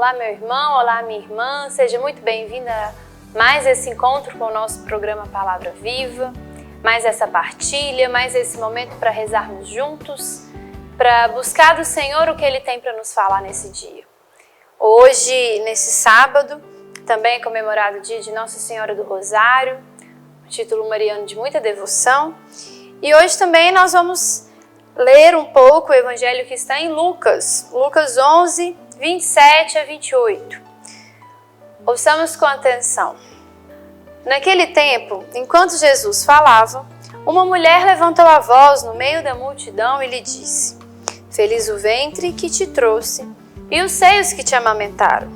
Olá, meu irmão, olá, minha irmã, seja muito bem-vinda a mais esse encontro com o nosso programa Palavra Viva, mais essa partilha, mais esse momento para rezarmos juntos, para buscar do Senhor o que Ele tem para nos falar nesse dia. Hoje, nesse sábado, também é comemorado o dia de Nossa Senhora do Rosário, um título mariano de muita devoção, e hoje também nós vamos ler um pouco o Evangelho que está em Lucas 11, 27 a 28. Ouçamos com atenção. Naquele tempo, enquanto Jesus falava, uma mulher levantou a voz no meio da multidão e lhe disse: Feliz o ventre que te trouxe e os seios que te amamentaram.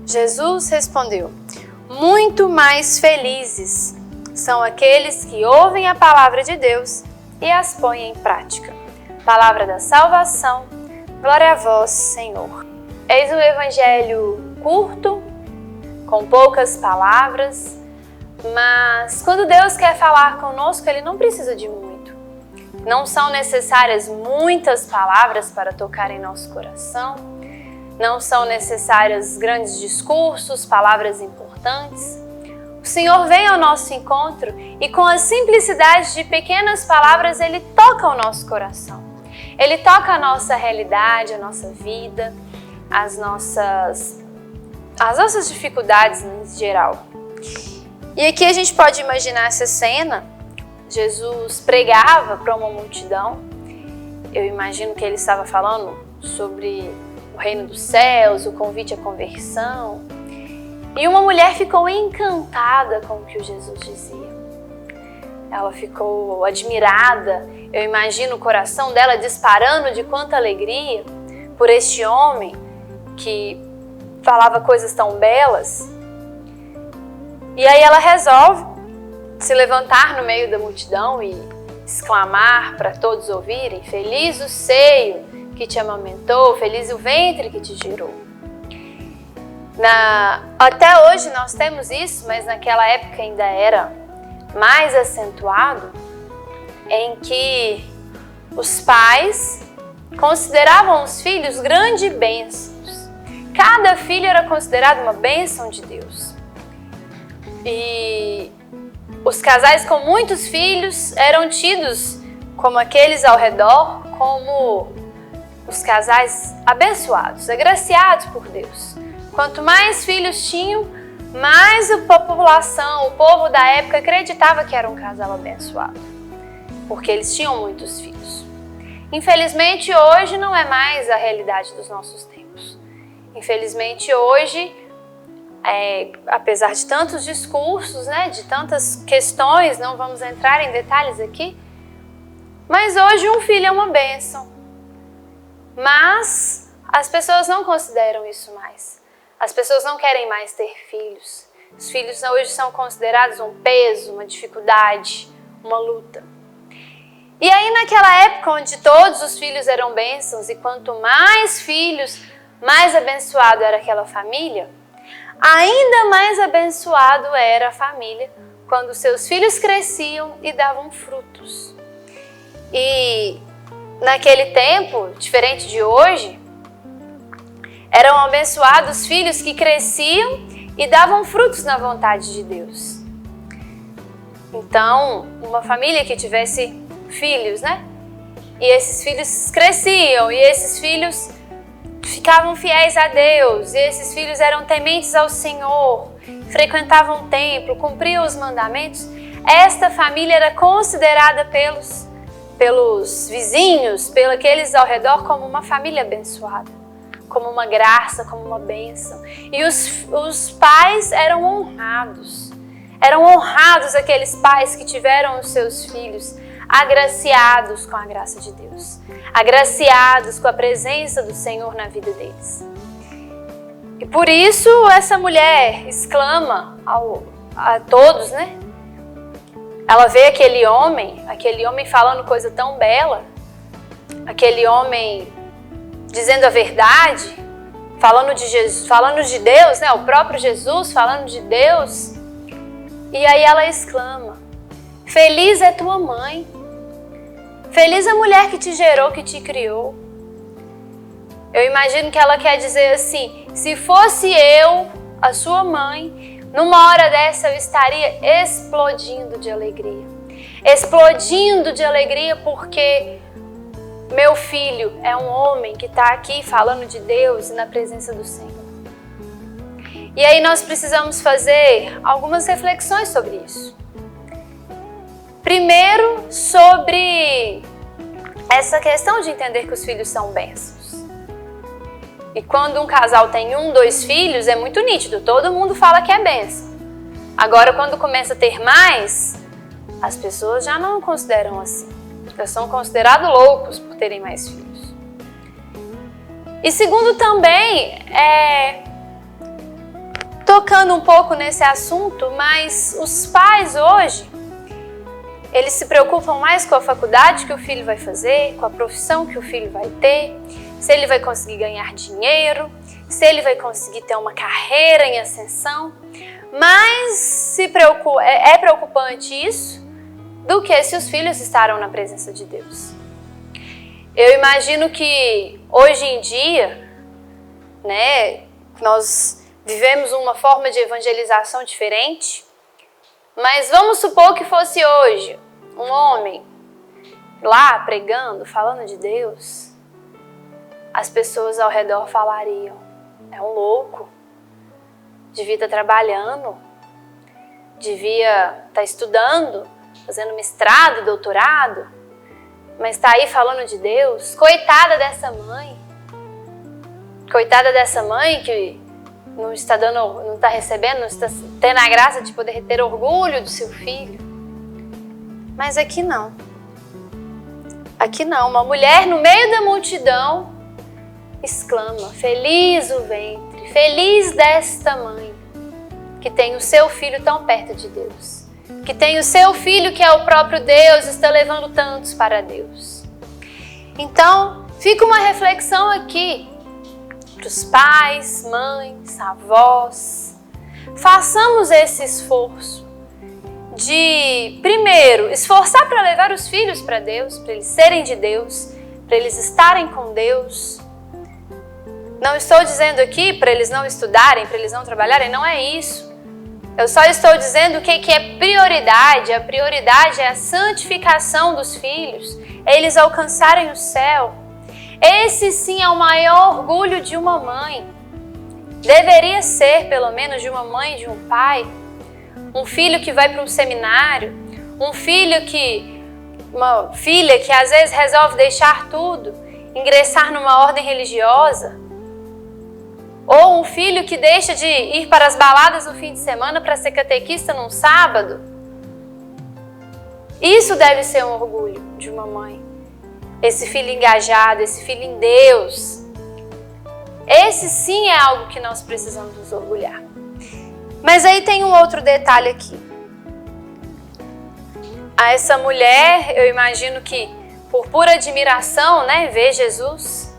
Jesus respondeu: Muito mais felizes são aqueles que ouvem a palavra de Deus e as põem em prática. Palavra da salvação, glória a vós, Senhor. Eis um evangelho curto, com poucas palavras, mas quando Deus quer falar conosco, Ele não precisa de muito. Não são necessárias muitas palavras para tocar em nosso coração, não são necessários grandes discursos, palavras importantes. O Senhor vem ao nosso encontro e com a simplicidade de pequenas palavras, Ele toca o nosso coração. Ele toca a nossa realidade, a nossa vida, as nossas dificuldades em geral. E aqui a gente pode imaginar essa cena. Jesus pregava para uma multidão. Eu imagino que ele estava falando sobre o reino dos céus, o convite à conversão. E uma mulher ficou encantada com o que o Jesus dizia. Ela ficou admirada. Eu imagino o coração dela disparando de quanta alegria por este homem que falava coisas tão belas. E aí ela resolve se levantar no meio da multidão e exclamar para todos ouvirem: Feliz o seio que te amamentou, feliz o ventre que te gerou. Até hoje nós temos isso, mas naquela época ainda era mais acentuado, em que os pais consideravam os filhos grandes bênçãos. Cada filho era considerado uma bênção de Deus. E os casais com muitos filhos eram tidos como aqueles ao redor, como os casais abençoados, agraciados por Deus. Quanto mais filhos tinham, mais a população, o povo da época acreditava que era um casal abençoado, porque eles tinham muitos filhos. Infelizmente, hoje não é mais a realidade dos nossos tempos. Infelizmente, hoje, apesar de tantos discursos, de tantas questões, não vamos entrar em detalhes aqui, mas hoje um filho é uma bênção. Mas as pessoas não consideram isso mais. As pessoas não querem mais ter filhos. Os filhos hoje são considerados um peso, uma dificuldade, uma luta. E aí naquela época onde todos os filhos eram bênçãos e quanto mais filhos, mais abençoado era aquela família, ainda mais abençoado era a família quando seus filhos cresciam e davam frutos. E naquele tempo, diferente de hoje, eram abençoados filhos que cresciam e davam frutos na vontade de Deus. Então, uma família que tivesse filhos, e esses filhos cresciam, e esses filhos ficavam fiéis a Deus, e esses filhos eram tementes ao Senhor, frequentavam o templo, cumpriam os mandamentos, esta família era considerada pelos vizinhos, pelos aqueles ao redor, como uma família abençoada, como uma graça, como uma bênção. E os pais eram honrados. Eram honrados aqueles pais que tiveram os seus filhos agraciados com a graça de Deus, agraciados com a presença do Senhor na vida deles. E por isso essa mulher exclama a todos, Ela vê aquele homem falando coisa tão bela, aquele homem dizendo a verdade, falando de Jesus, falando de Deus, o próprio Jesus falando de Deus. E aí ela exclama: Feliz é tua mãe, feliz a mulher que te gerou, que te criou. Eu imagino que ela quer dizer assim: se fosse eu, a sua mãe, numa hora dessa eu estaria explodindo de alegria. Explodindo de alegria porque meu filho é um homem que está aqui falando de Deus e na presença do Senhor. E aí nós precisamos fazer algumas reflexões sobre isso. Primeiro, sobre essa questão de entender que os filhos são bênçãos. E quando um casal tem 1, 2 filhos, é muito nítido, todo mundo fala que é bênção. Agora, quando começa a ter mais, as pessoas já não consideram assim. Já são considerados loucos por terem mais filhos. E segundo também, tocando um pouco nesse assunto, mas os pais hoje, eles se preocupam mais com a faculdade que o filho vai fazer, com a profissão que o filho vai ter, se ele vai conseguir ganhar dinheiro, se ele vai conseguir ter uma carreira em ascensão. Mas é preocupante isso do que se os filhos estarão na presença de Deus. Eu imagino que hoje em dia, né, nós vivemos uma forma de evangelização diferente, mas vamos supor que fosse hoje um homem lá pregando, falando de Deus, as pessoas ao redor falariam: é um louco, devia estar trabalhando, devia estar estudando, fazendo mestrado, doutorado, mas está aí falando de Deus. Coitada dessa mãe. Coitada dessa mãe que não está recebendo, não está tendo a graça de poder ter orgulho do seu filho. Mas aqui não. Aqui não. Uma mulher no meio da multidão exclama: feliz o ventre, feliz desta mãe que tem o seu filho tão perto de Deus, que tem o seu filho que é o próprio Deus, está levando tantos para Deus. Então, fica uma reflexão aqui para os pais, mães, avós. Façamos esse esforço de, primeiro, esforçar para levar os filhos para Deus, para eles serem de Deus, para eles estarem com Deus. Não estou dizendo aqui para eles não estudarem, para eles não trabalharem, não é isso. Eu só estou dizendo o que é prioridade. A prioridade é a santificação dos filhos, é eles alcançarem o céu. Esse sim é o maior orgulho de uma mãe. Deveria ser, pelo menos, de uma mãe e de um pai. Um filho que vai para um seminário, uma filha que às vezes resolve deixar tudo, ingressar numa ordem religiosa. Ou um filho que deixa de ir para as baladas no fim de semana para ser catequista num sábado. Isso deve ser um orgulho de uma mãe. Esse filho engajado, esse filho em Deus. Esse sim é algo que nós precisamos nos orgulhar. Mas aí tem um outro detalhe aqui. A essa mulher, eu imagino que por pura admiração, né, vê Jesus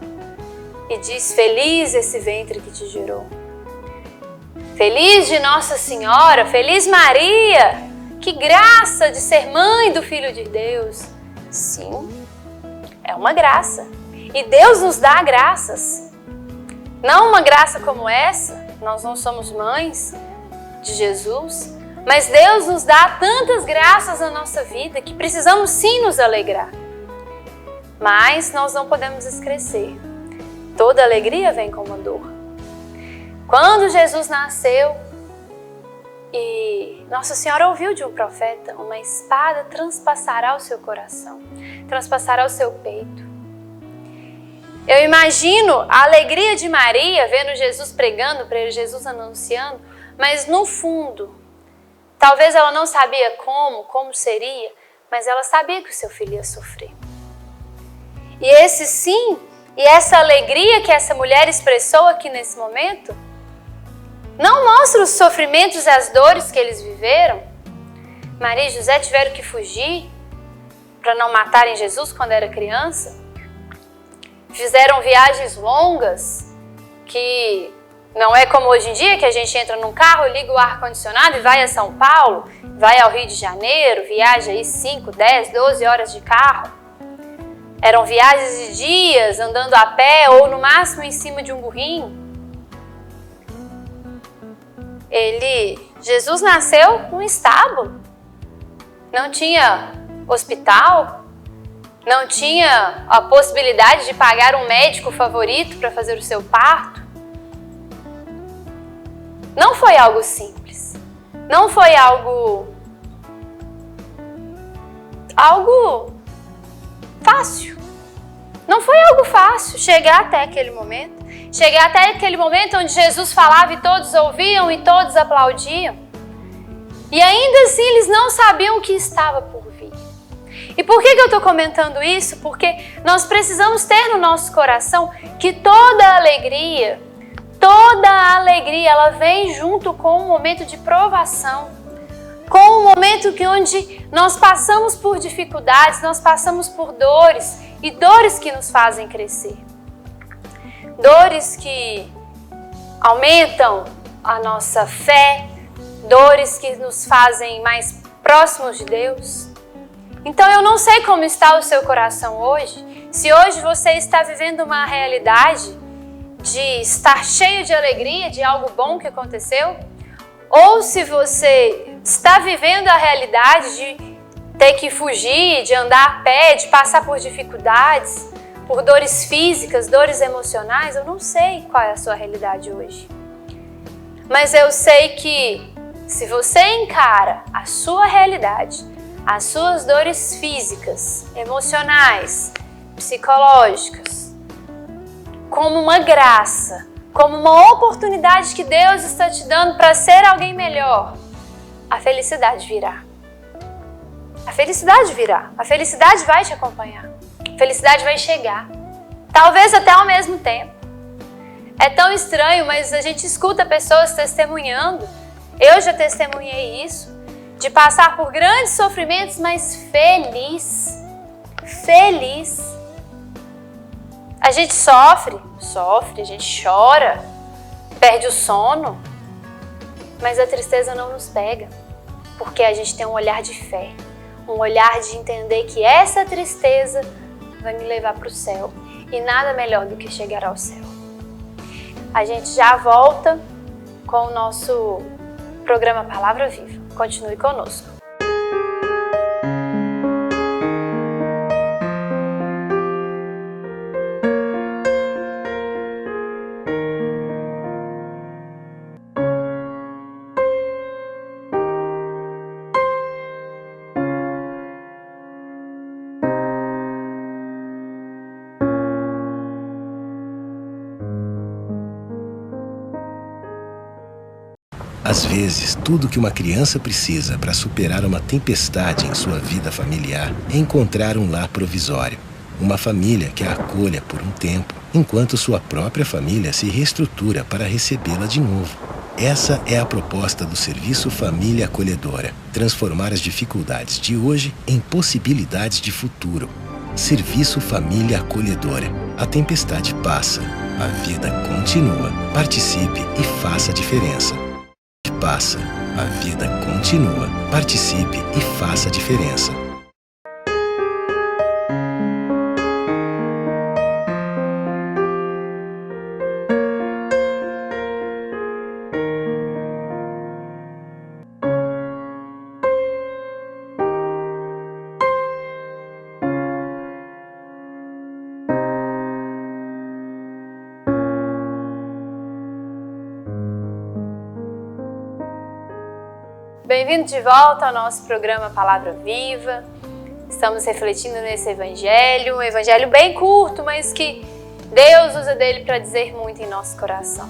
e diz: feliz esse ventre que te gerou. Feliz de Nossa Senhora, feliz Maria, que graça de ser mãe do Filho de Deus. Sim, é uma graça. E Deus nos dá graças. Não uma graça como essa, nós não somos mães de Jesus, mas Deus nos dá tantas graças na nossa vida que precisamos sim nos alegrar. Mas nós não podemos esquecer. Toda alegria vem com uma dor. Quando Jesus nasceu e Nossa Senhora ouviu de um profeta: uma espada transpassará o seu coração, transpassará o seu peito. Eu imagino a alegria de Maria vendo Jesus pregando para ele, Jesus anunciando, mas no fundo, talvez ela não sabia como seria, mas ela sabia que o seu filho ia sofrer. E esse sim, e essa alegria que essa mulher expressou aqui nesse momento, não mostra os sofrimentos e as dores que eles viveram. Maria e José tiveram que fugir para não matarem Jesus quando era criança. Fizeram viagens longas, que não é como hoje em dia, que a gente entra num carro, liga o ar-condicionado e vai a São Paulo, vai ao Rio de Janeiro, viaja aí 5, 10, 12 horas de carro. Eram viagens de dias, andando a pé ou no máximo em cima de um burrinho. Jesus nasceu num estábulo. Não tinha hospital, não tinha a possibilidade de pagar um médico favorito para fazer o seu parto. Não foi algo simples. Não foi algo fácil. Não foi algo fácil chegar até aquele momento. Chegar até aquele momento onde Jesus falava e todos ouviam e todos aplaudiam. E ainda assim eles não sabiam o que estava por vir. E por que eu estou comentando isso? Porque nós precisamos ter no nosso coração que toda a alegria, ela vem junto com um momento de provação. Com um momento onde nós passamos por dificuldades, nós passamos por dores, e dores que nos fazem crescer. Dores que aumentam a nossa fé, dores que nos fazem mais próximos de Deus. Então eu não sei como está o seu coração hoje, se hoje você está vivendo uma realidade de estar cheio de alegria, de algo bom que aconteceu, ou se você está vivendo a realidade de ter que fugir, de andar a pé, de passar por dificuldades, por dores físicas, dores emocionais. Eu não sei qual é a sua realidade hoje. Mas eu sei que se você encara a sua realidade, as suas dores físicas, emocionais, psicológicas, como uma graça, como uma oportunidade que Deus está te dando para ser alguém melhor, a felicidade virá. A felicidade virá. A felicidade vai te acompanhar. A felicidade vai chegar. Talvez até ao mesmo tempo. É tão estranho, mas a gente escuta pessoas testemunhando. Eu já testemunhei isso. De passar por grandes sofrimentos, mas feliz. Feliz. A gente sofre, a gente chora, perde o sono. Mas a tristeza não nos pega. Porque a gente tem um olhar de fé. Um olhar de entender que essa tristeza vai me levar para o céu. E nada melhor do que chegar ao céu. A gente já volta com o nosso programa Palavra Viva. Continue conosco. Às vezes, tudo que uma criança precisa para superar uma tempestade em sua vida familiar é encontrar um lar provisório. Uma família que a acolha por um tempo, enquanto sua própria família se reestrutura para recebê-la de novo. Essa é a proposta do Serviço Família Acolhedora. Transformar as dificuldades de hoje em possibilidades de futuro. Serviço Família Acolhedora. A tempestade passa, a vida continua. Participe e faça a diferença. Passa, a vida continua. Participe e faça a diferença. Bem-vindo de volta ao nosso programa Palavra Viva. Estamos refletindo nesse evangelho, um evangelho bem curto, mas que Deus usa dele para dizer muito em nosso coração.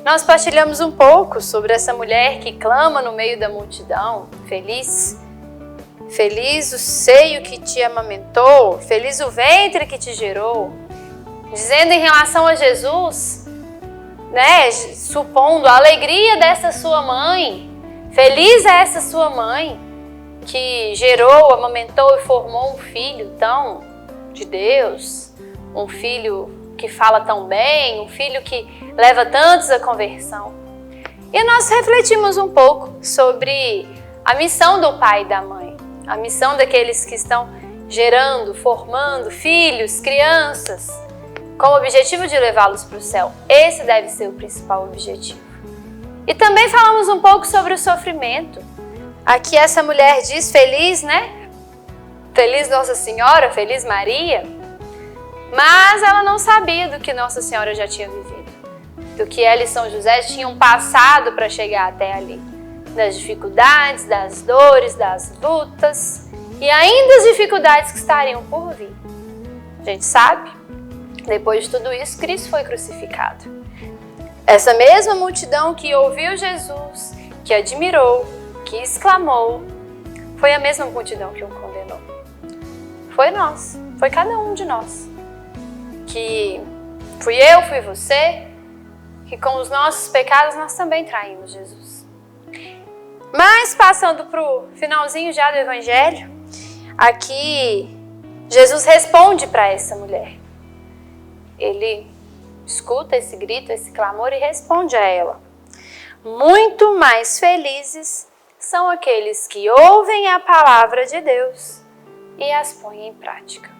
Nós partilhamos um pouco sobre essa mulher que clama no meio da multidão, feliz. Feliz o seio que te amamentou, feliz o ventre que te gerou. Dizendo em relação a Jesus, supondo a alegria dessa sua mãe. Feliz é essa sua mãe que gerou, amamentou e formou um filho tão de Deus, um filho que fala tão bem, um filho que leva tantos à conversão. E nós refletimos um pouco sobre a missão do pai e da mãe, a missão daqueles que estão gerando, formando filhos, crianças, com o objetivo de levá-los para o céu. Esse deve ser o principal objetivo. E também falamos um pouco sobre o sofrimento. Aqui essa mulher diz feliz, né? Feliz Nossa Senhora, feliz Maria. Mas ela não sabia do que Nossa Senhora já tinha vivido. Do que ela e São José tinham passado para chegar até ali. Das dificuldades, das dores, das lutas e ainda as dificuldades que estariam por vir. A gente sabe, depois de tudo isso, Cristo foi crucificado. Essa mesma multidão que ouviu Jesus, que admirou, que exclamou, foi a mesma multidão que o condenou. Foi nós, foi cada um de nós. Que fui eu, fui você, que com os nossos pecados nós também traímos Jesus. Mas passando para o finalzinho já do Evangelho, aqui Jesus responde para essa mulher. Ele escuta esse grito, esse clamor e responde a ela. Muito mais felizes são aqueles que ouvem a palavra de Deus e as põem em prática.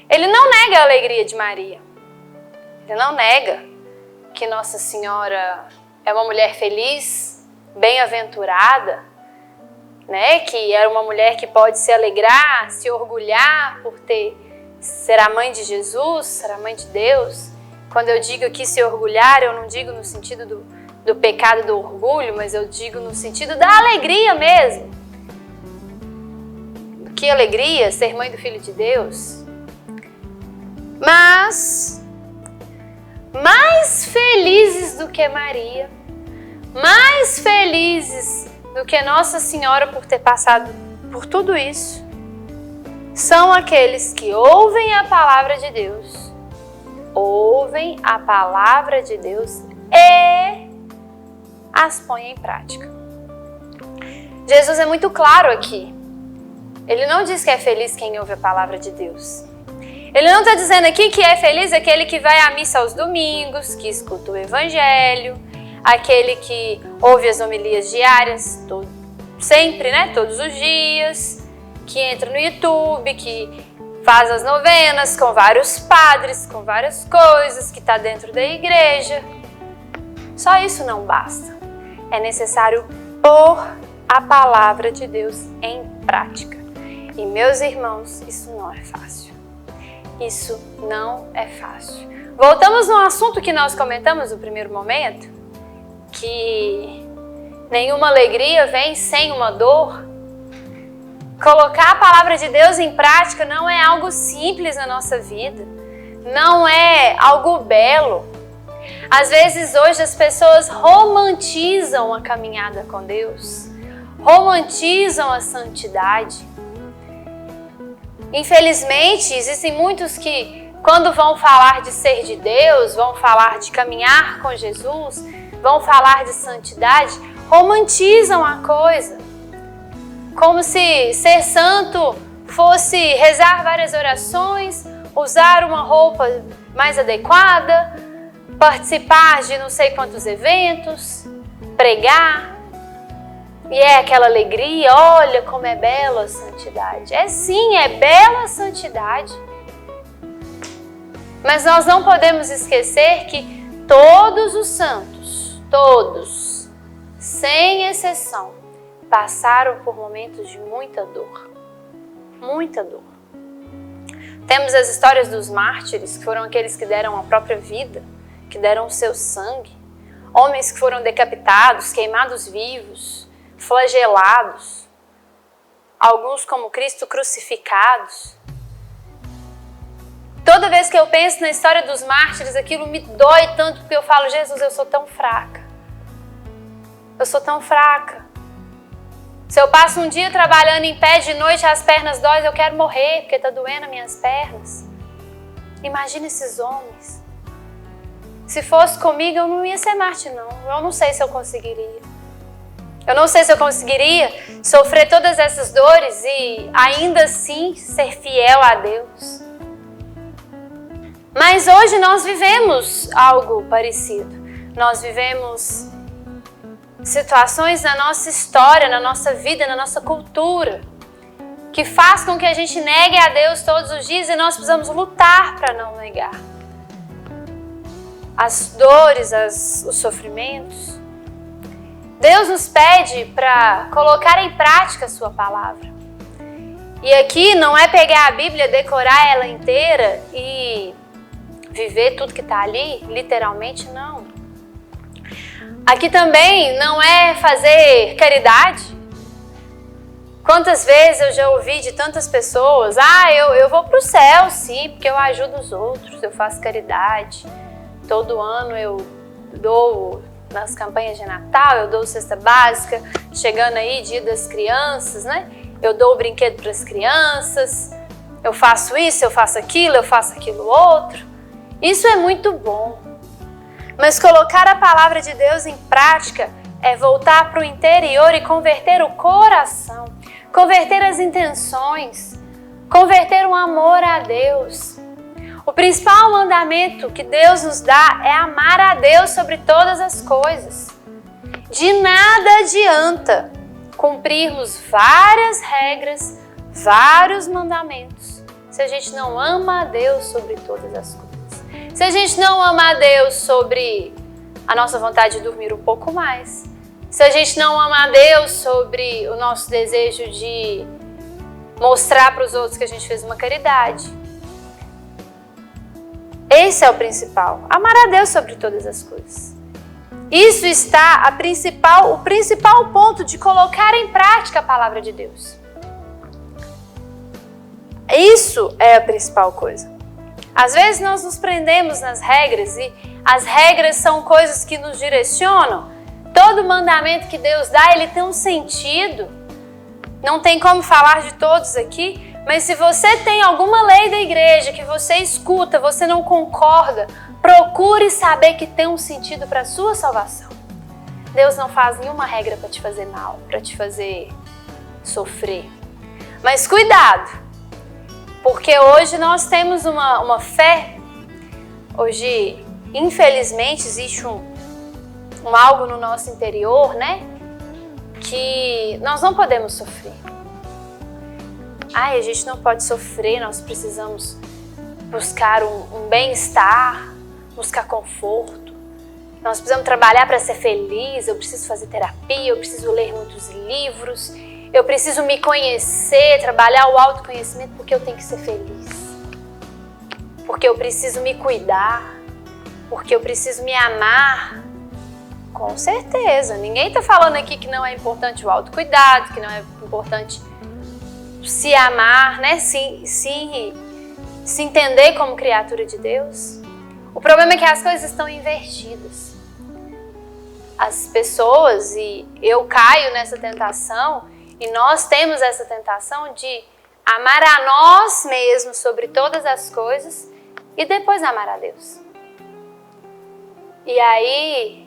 Ele não nega a alegria de Maria. Ele não nega que Nossa Senhora é uma mulher feliz, bem-aventurada, né? Que era uma mulher que pode se alegrar, se orgulhar por ser a mãe de Jesus, ser a mãe de Deus. Quando eu digo aqui se orgulhar, eu não digo no sentido do pecado do orgulho, mas eu digo no sentido da alegria mesmo. Que alegria ser mãe do Filho de Deus. Mas mais felizes do que Maria, mais felizes do que Nossa Senhora por ter passado por tudo isso, são aqueles que ouvem a palavra de Deus, e as põem em prática. Jesus é muito claro aqui. Ele não diz que é feliz quem ouve a palavra de Deus. Ele não está dizendo aqui que é feliz aquele que vai à missa aos domingos, que escuta o Evangelho, aquele que ouve as homilias diárias, sempre, né? Todos os dias, que entra no YouTube, que faz as novenas com vários padres, com várias coisas, que está dentro da igreja. Só isso não basta. É necessário pôr a palavra de Deus em prática. E, meus irmãos, isso não é fácil. Isso não é fácil. Voltamos no assunto que nós comentamos no primeiro momento, que nenhuma alegria vem sem uma dor. Colocar a palavra de Deus em prática não é algo simples na nossa vida, não é algo belo. Às vezes hoje as pessoas romantizam a caminhada com Deus, romantizam a santidade. Infelizmente, existem muitos que, quando vão falar de ser de Deus, vão falar de caminhar com Jesus, vão falar de santidade, romantizam a coisa. Como se ser santo fosse rezar várias orações, usar uma roupa mais adequada, participar de não sei quantos eventos, pregar. E é aquela alegria, olha como é bela a santidade. É sim, é bela a santidade. Mas nós não podemos esquecer que todos os santos, todos, sem exceção, passaram por momentos de muita dor. Muita dor. Temos as histórias dos mártires, que foram aqueles que deram a própria vida, que deram o seu sangue. Homens que foram decapitados, queimados vivos, flagelados, alguns como Cristo crucificados. Toda vez que eu penso na história dos mártires, aquilo me dói tanto, porque eu falo, Jesus, eu sou tão fraca. Eu sou tão fraca. Se eu passo um dia trabalhando em pé de noite, as pernas doem, eu quero morrer, porque está doendo as minhas pernas. Imagina esses homens. Se fosse comigo, eu não ia ser mártir, não. Eu não sei se eu conseguiria. Eu não sei se eu conseguiria sofrer todas essas dores e ainda assim ser fiel a Deus. Mas hoje nós vivemos algo parecido. Nós vivemos situações na nossa história, na nossa vida, na nossa cultura, que faz com que a gente negue a Deus todos os dias e nós precisamos lutar para não negar. As dores, os sofrimentos. Deus nos pede para colocar em prática a sua palavra. E aqui não é pegar a Bíblia, decorar ela inteira e viver tudo que está ali, literalmente não. Aqui também não é fazer caridade. Quantas vezes eu já ouvi de tantas pessoas, eu vou para o céu sim, porque eu ajudo os outros, eu faço caridade. Todo ano eu dou, nas campanhas de Natal, eu dou cesta básica, chegando aí Dia das Crianças, né? Eu dou o brinquedo para as crianças, eu faço isso, eu faço aquilo outro. Isso é muito bom. Mas colocar a palavra de Deus em prática é voltar para o interior e converter o coração, converter as intenções, converter o amor a Deus. O principal mandamento que Deus nos dá é amar a Deus sobre todas as coisas. De nada adianta cumprirmos várias regras, vários mandamentos, se a gente não ama a Deus sobre todas as coisas. Se a gente não ama a Deus sobre a nossa vontade de dormir um pouco mais, se a gente não ama a Deus sobre o nosso desejo de mostrar para os outros que a gente fez uma caridade. Esse é o principal, amar a Deus sobre todas as coisas. Isso está o principal ponto de colocar em prática a palavra de Deus. Isso é a principal coisa. Às vezes nós nos prendemos nas regras e as regras são coisas que nos direcionam. Todo mandamento que Deus dá, ele tem um sentido. Não tem como falar de todos aqui, mas se você tem alguma lei da igreja que você escuta, você não concorda, procure saber que tem um sentido para a sua salvação. Deus não faz nenhuma regra para te fazer mal, para te fazer sofrer. Mas cuidado, porque hoje nós temos uma fé. Hoje, infelizmente, existe um algo no nosso interior, né? Que nós não podemos sofrer. A gente não pode sofrer, nós precisamos buscar um bem-estar, buscar conforto. Nós precisamos trabalhar para ser feliz, eu preciso fazer terapia, eu preciso ler muitos livros, eu preciso me conhecer, trabalhar o autoconhecimento porque eu tenho que ser feliz. Porque eu preciso me cuidar, porque eu preciso me amar. Com certeza, ninguém está falando aqui que não é importante o autocuidado, que não é importante se amar, né? Se entender como criatura de Deus. O problema é que as coisas estão invertidas. As pessoas, e eu caio nessa tentação, e nós temos essa tentação de amar a nós mesmos sobre todas as coisas e depois amar a Deus. E aí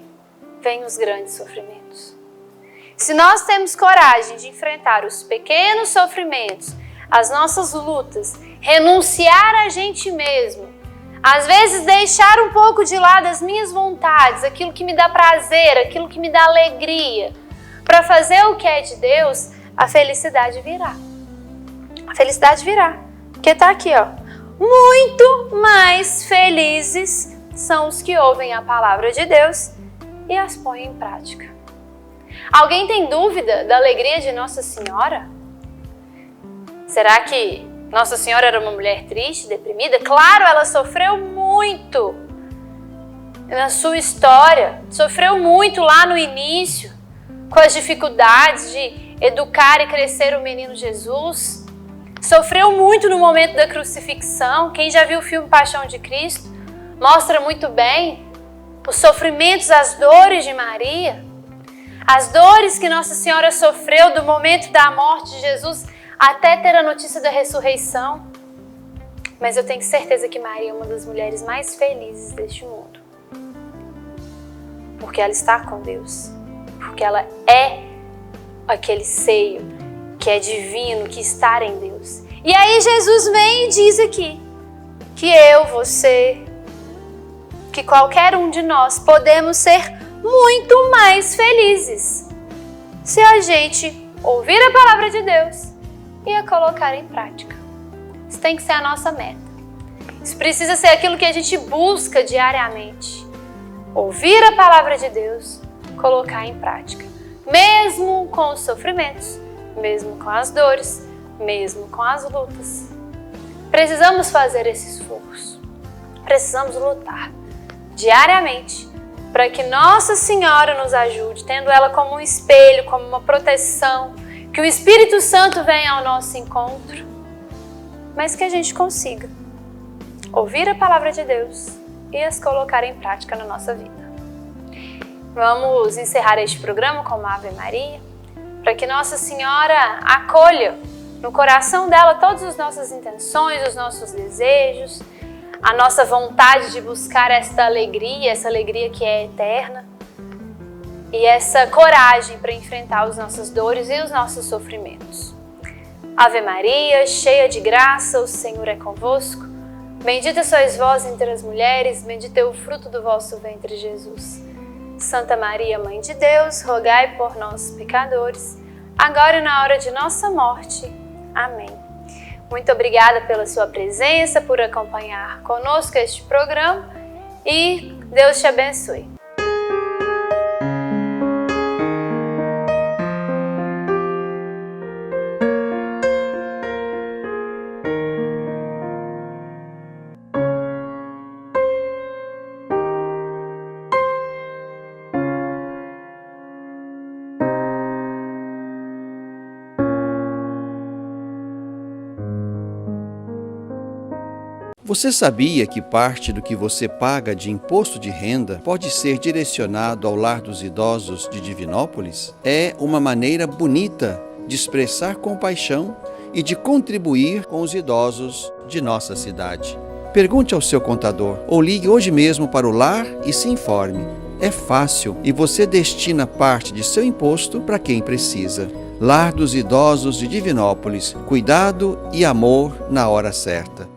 vem os grandes sofrimentos. Se nós temos coragem de enfrentar os pequenos sofrimentos, as nossas lutas, renunciar a gente mesmo, às vezes deixar um pouco de lado as minhas vontades, aquilo que me dá prazer, aquilo que me dá alegria, para fazer o que é de Deus, a felicidade virá. A felicidade virá. Porque está aqui, ó. Muito mais felizes são os que ouvem a palavra de Deus e as põem em prática. Alguém tem dúvida da alegria de Nossa Senhora? Será que Nossa Senhora era uma mulher triste, deprimida? Claro, ela sofreu muito na sua história. Sofreu muito lá no início, com as dificuldades de educar e crescer o menino Jesus. Sofreu muito no momento da crucifixão. Quem já viu o filme Paixão de Cristo mostra muito bem os sofrimentos, as dores de Maria, as dores que Nossa Senhora sofreu do momento da morte de Jesus até ter a notícia da ressurreição. Mas eu tenho certeza que Maria é uma das mulheres mais felizes deste mundo. Porque ela está com Deus. Porque ela é aquele seio que é divino, que está em Deus. E aí Jesus vem e diz aqui que eu, você, que qualquer um de nós podemos ser muito mais felizes se a gente ouvir a palavra de Deus e a colocar em prática. Isso tem que ser a nossa meta. Isso precisa ser aquilo que a gente busca diariamente. Ouvir a palavra de Deus, colocar em prática. Mesmo com os sofrimentos, mesmo com as dores, mesmo com as lutas. Precisamos fazer esse esforço. Precisamos lutar diariamente para que Nossa Senhora nos ajude, tendo ela como um espelho, como uma proteção, que o Espírito Santo venha ao nosso encontro, mas que a gente consiga ouvir a palavra de Deus e as colocar em prática na nossa vida. Vamos encerrar este programa com uma Ave Maria, para que Nossa Senhora acolha no coração dela todas as nossas intenções, os nossos desejos, a nossa vontade de buscar essa alegria que é eterna, e essa coragem para enfrentar as nossas dores e os nossos sofrimentos. Ave Maria, cheia de graça, o Senhor é convosco. Bendita sois vós entre as mulheres, bendito é o fruto do vosso ventre, Jesus. Santa Maria, Mãe de Deus, rogai por nós, pecadores, agora e na hora de nossa morte. Amém. Muito obrigada pela sua presença, por acompanhar conosco este programa e Deus te abençoe. Você sabia que parte do que você paga de imposto de renda pode ser direcionado ao Lar dos Idosos de Divinópolis? É uma maneira bonita de expressar compaixão e de contribuir com os idosos de nossa cidade. Pergunte ao seu contador ou ligue hoje mesmo para o lar e se informe. É fácil e você destina parte de seu imposto para quem precisa. Lar dos Idosos de Divinópolis. Cuidado e amor na hora certa.